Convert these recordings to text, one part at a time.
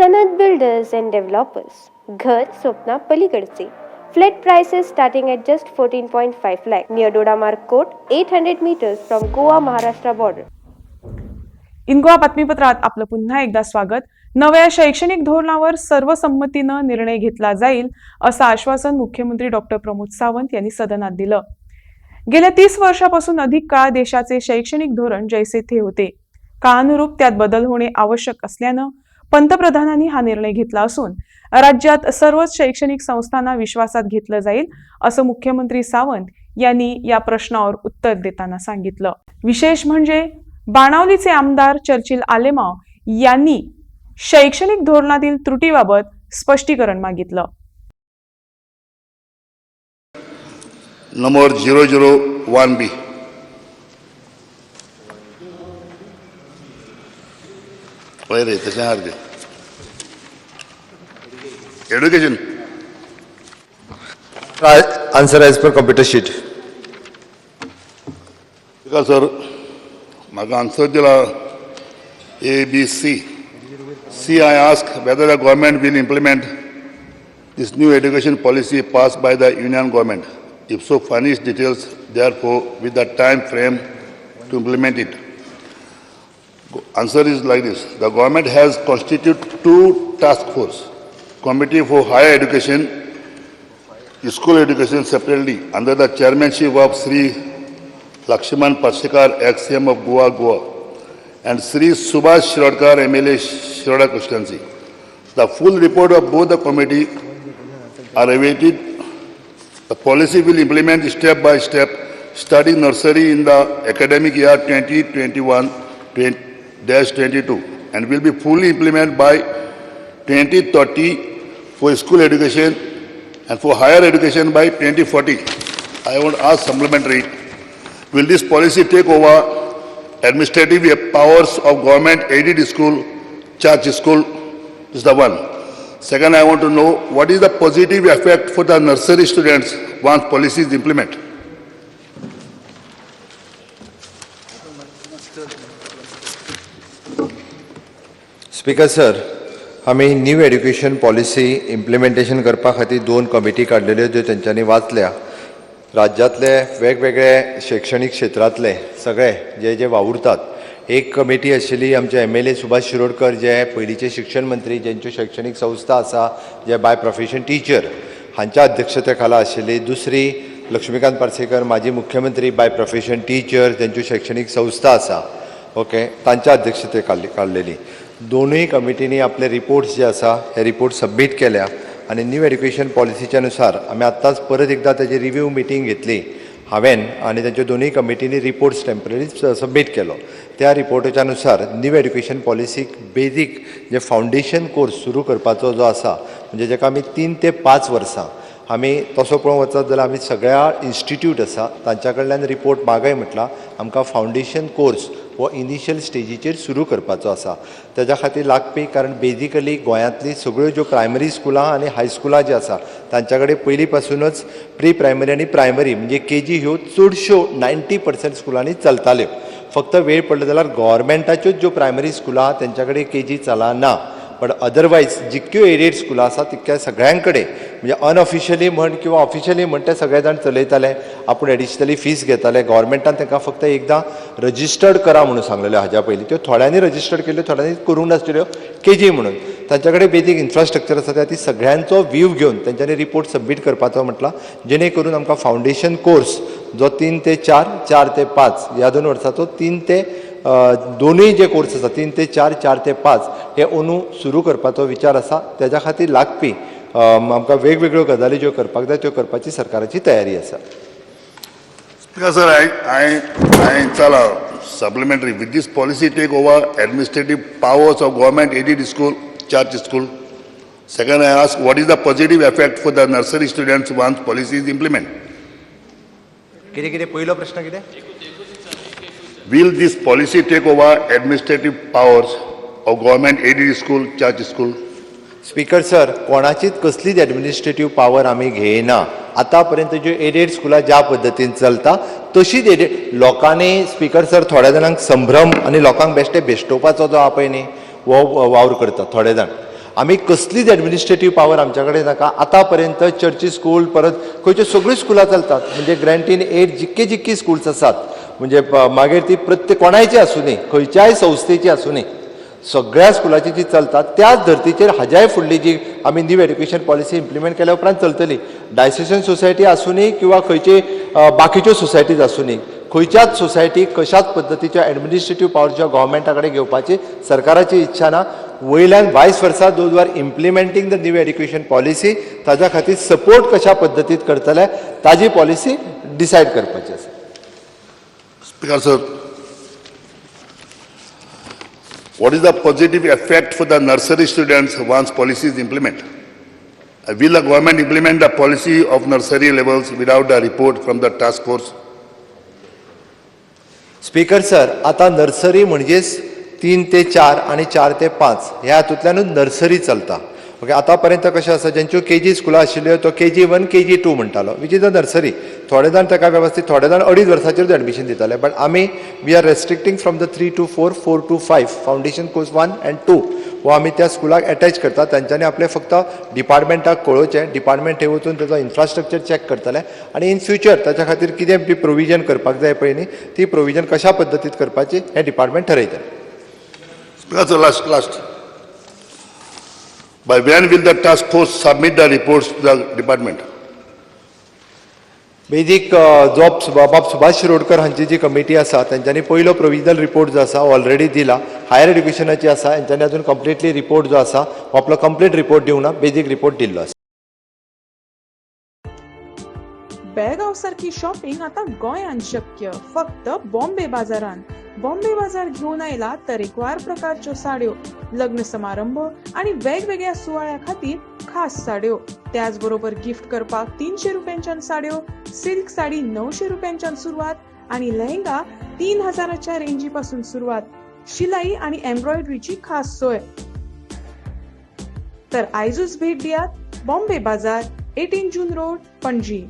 सनद builders and developers, घर स्वप्ना पलीकडचे. Flat prices starting at just 14.5 lakh near Dodamarg Court, 800 meters from Goa Maharashtra border. इनगोवा बातमीपत्रात आपलं पुन्हा एकदा स्वागत. नव्या शैक्षणिक धोरणावर सर्वसंमतीनं निर्णय घेतला जाईल असं आश्वासन मुख्यमंत्री डॉक्टर प्रमोद सावंत यांनी सदनात दिलं. गेल्या 30 वर्षापासून अधिक काळ देशाचे शैक्षणिक धोरण जैसे थे होते. काळानुरूप त्यात बदल होणे आवश्यक असल्यानं पंतप्रधानांनी हा निर्णय घेतला असून राज्यात सर्वच शैक्षणिक संस्थांना विश्वासात घेतलं जाईल असं मुख्यमंत्री सावंत यांनी या प्रश्नावर उत्तर देताना सांगितलं. विशेष म्हणजे बाणावलीचे आमदार चर्चिल आलेमाव यांनी शैक्षणिक धोरणातील त्रुटीबाबत स्पष्टीकरण मागितलं. Number 001B. रे तशें हार्दे education answer as per computer sheet. Sir म्हाका आन्सर दिला ABC. C, I ask whether the government will implement this new education policy passed by the union government. If so, furnish details therefore with the time frame to implement it. Answer is like this. The government has constituted two task force, Committee for Higher Education, School Education separately under the chairmanship of Sri Lakshman Parshikar, ex-CM of Goa, and Sri Subhash Shirodkar, MLA Shiroda constituency. The full report of both the committee are awaited. The policy will implement step by step, starting nursery in the academic year 2021-22 and will be fully implemented by 2030 for school education and for higher education by 2040. I want to ask supplementary, will this policy take over administrative powers of government aided school, charge school? This is the one. Second, I want to know what is the positive effect for the nursery students once policy is implemented. Speaker sir, आम्ही new education policy implementation करपा खातीर 2 committee काडलेल्यो ज्यो तेंच्यांनी वाचल्या. राज्यातले वेगवेगळे शैक्षणिक क्षेत्रातले सगळे जे वावुरतात. एक कमिटी आशिल्ली आमचे MLA सुभाष शिरोडकर, जे पयलींचे शिक्षण मंत्री, ज्यांच्यो शैक्षणिक संस्था आसा, जे बाय प्रोफेशन टीचर, हांच्या अध्यक्षते खाला आशिल्ली. दुसरी लक्ष्मीकांत पार्सेकर, माजी मुख्यमंत्री, बाय प्रोफेशन टीचर, ज्यांच्यो शैक्षणिक संस्था आसा, ओके, तांच्या अध्यक्षते काडलेली. दोनूय कमिटीनी आपले रिपोर्ट्स जे आसा हे रिपोर्ट सबमीट केल्या आणि न्यू एड्युकेशन पॉलिसीच्या नुसार आम्ही आत्ताच परत एकदा त्याची रिव्ह्यू मिटींग घेतली हांवें आणि त्यांच्या दोनूय कमिटीनी रिपोर्ट्स टेम्पररी सबमीट केलो. त्या रिपोर्टाच्या नुसार न्यू एड्युकेशन पॉलिसीक बेजीक जे फावंडेशन कोर्स सुरू करपाचो जो आसा, म्हणजे जेका आमी 3 ते 5 वर्सां आमी तसो पळोवंक वचत जाल्यार आमी सगळ्या इन्स्टिट्यूट आसा तांच्या कडल्यान रिपोर्ट मागय म्हटला आमकां फावंडेशन कोर्स हो इनिशियल स्टेजीचेर सुरू करपाचो आसा. त्याच्या खातीर लागपी, कारण बेजिकली गोंयांतली सगळ्यो ज्यो प्रायमरी स्कुलां आनी हायस्कुलां जी आसा तांच्या कडेन पयलीं पासूनच प्री प्रायमरी आनी प्रायमरी म्हणजे KG ह्यो चडश्यो 90% स्कुलांनी चलताल्यो. फक्त वेळ पडलो जाल्यार गव्हर्मेंटाच्योच ज्यो प्रायमरी स्कुलां तेंच्या कडेन KG चलना, पण अदरवायज जितक्यो एडेड स्कुलां आसा तितक्या सगळ्यांकडे म्हणजे अनऑफिशियली म्हण किंवा ऑफिशियली म्हण ते सगळे जाण चलयताले. आपूण एडिशनली फीस घेताले. गव्हर्मेंटान तांकां फक्त एकदां रजिस्टर्ड करा म्हणून सांगलेलें हाज्या पयलीं. त्यो थोड्यांनी रजिस्टर्ड केल्यो, थोड्यांनी करूंक नासलेल्यो KG म्हणून. तांच्या कडेन बेजीक इन्फ्रास्ट्रक्चर आसा त्या ती सगळ्यांचो व्ह्यू घेवन तेंच्यांनी रिपोर्ट सबमीट करपाचो म्हटला, जेणे करून आमकां फावंडेशन कोर्स जो 3 ते 4, 4 ते 5 ह्या 2 वर्साचो 3 ते दोनूय जे कोर्स आसा 3 ते 4, 4 ते 5 हे अंदू सुरू करपाचो विचार आसा. त्याच्या खातीर लागपी आमकां वेगवेगळ्यो गजाली ज्यो करपाक जाय त्यो करपाची सरकाराची तयारी आसा. Because sir, I tell supplementary, with this policy take over administrative powers of government aided school, charge school. Second, I ask what is the positive effect for the nursery students once policy is implemented. कितें पहिलो प्रश्न कितें? Will this policy take over administrative powers of government aided school, charge school? Speaker sir, कोणाचीच कसलीच administrative power आमी घेयना. आतापर्यंत ज्यो एडेड स्कुलां ज्या पद्दतीन चलता तशीच एडेड लोकांनी स्पीकर सर थोड्या जाणांक संभ्रम आनी लोकांक बेश्टे बेश्टोवपाचो जो आहा पळय न्ही वो वावर करता थोडे जाण. आमी कसलीच एडमिनिस्ट्रेटीव पावर आमच्या कडेन नाका. आतां पर्यंत चर्ची स्कूल परत खंयच्यो सगळ्यो स्कुलां चलतात. म्हणजे ग्रँटीन एड जितकी स्कुल्स आसात म्हणजे मागीर ती प्रत्येक कोणायची आसूं दी, खंयच्याय संस्थेची आसूं दी, सगळ्या स्कुलांची जी चलतात त्याच धर्तीचेर हाज्याय फुडली जी आमी न्यू एड्युकेशन पॉलिसी इम्प्लिमेंट केल्या उपरांत चलतली. डायसेशन सोसायटी आसूं दी किंवा खंयची बाकीच्यो सोसायटीज आसूं दी, खंयच्याच सोसायटीक कशाच पद्दतीच्या एडमिनिस्ट्रेटीव पावरच्या गव्हर्मेंटा कडेन घेवपाची सरकाराची इच्छा ना. वयल्यान वायस वर्सा those are implementing the new education policy ताज्या खातीर सपोर्ट कशा पद्दतीत करतले ताजी पॉलिसी डिसायड करपाची आसा. Speaker sir, what is the positive effect for the nursery students once policy is implemented? Will the government implement the policy of nursery levels without a report from the task force? Speaker sir, आता nursery म्हणजेच 3 ते 4 आणि 4 ते 5 ह्या हातूंतल्यानूच nursery चलता. Okay, आतापर्यंत कशें आसा ज्यांच्यो केजी स्कुलां आशिल्ल्यो तो KG1 KG2 म्हणटालो विच इज द नर्सरी. थोडे जाण ताका वेवस्थीत थोडे जाण 2.5 वर्साचेरूच एडमिशन दिताले. बट आमी we are restricting from the 3 to 4, 4 to 5 foundation course 1 and 2 हो आमी त्या स्कुलाक अटॅच करतात. तांच्यांनी आपले फक्त डिपार्टमेंटाक कळोवचें, डिपार्टमेंट थंय वचून ताचो इन्फ्रास्ट्रक्चर चॅक करतले आणि इन फ्युचर ताच्या खातीर कितें बी प्रोविजन करपाक जाय पळय न्ही ती प्रोविजन कशा पद्दतीत करपाची हें department ठरयता. Speaker sir, last. By when will the task force submit the reports to the department? Basic बाब सुभाष शिरोडकर हांची जी कमिटी आसा तांच्यांनी पयलो प्रोविजनल रिपोर्ट जो आसा ऑलरेडी दिला. हायर एड्युकेशनाची आसा हांच्यांनी अजून कंप्लिटली रिपोर्ट जो आसा हो आपलो कंप्लीट रिपोर्ट दिवना, बेजीक रिपोर्ट दिल्लो आसा. बेळगाव सारखी शॉपिंग आता गोंयांत शक्य फक्त बॉम्बे बाजारांत. बॉम्बे बाजार घेऊन आयला तरेकवार प्रकारच्यो साड्यो, लग्न समारंभ आणि वेगवेगळ्या सुवाळ्या खातीर खास साड्यो. त्याचबरोबर गिफ्ट करपाक 300 रुपयांच्यान साड्यो, सिल्क साडी 900 रुपयांच्यान सुरवात आणि लेहंगा 3000च्या रेंजी पासून सुरवात. शिलाई आणि एम्ब्रॉयडरीची खास सोय. तर आयजूच भेट दियात बॉम्बे बाजार, 18 जून रोड, पणजी.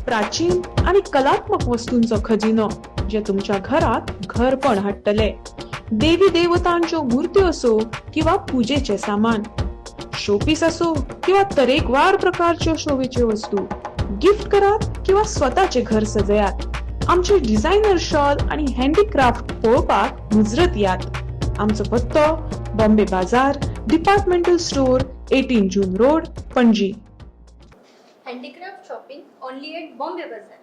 प्राचीन आणि कलात्मक वस्तूंचो खजिनो जे तुमच्या घरात घरपण हाडटले. देवी देवतांच्यो मूर्त्यो असो किंवा पूजेचे सामान, शोपीस असो किंवा तरेकवार प्रकारच्यो शोभेच्यो वस्तू, गिफ्ट करात किंवा स्वतःचे घर सजयात. आमचे डिझायनर शॉल आणि हँडीक्राफ्ट पळोवपाक मुजरत यात. आमचो पत्तो Bombay Bazaar, departmental store, 18 June road, Panaji. Handicraft shopping only at Bombay Bazaar.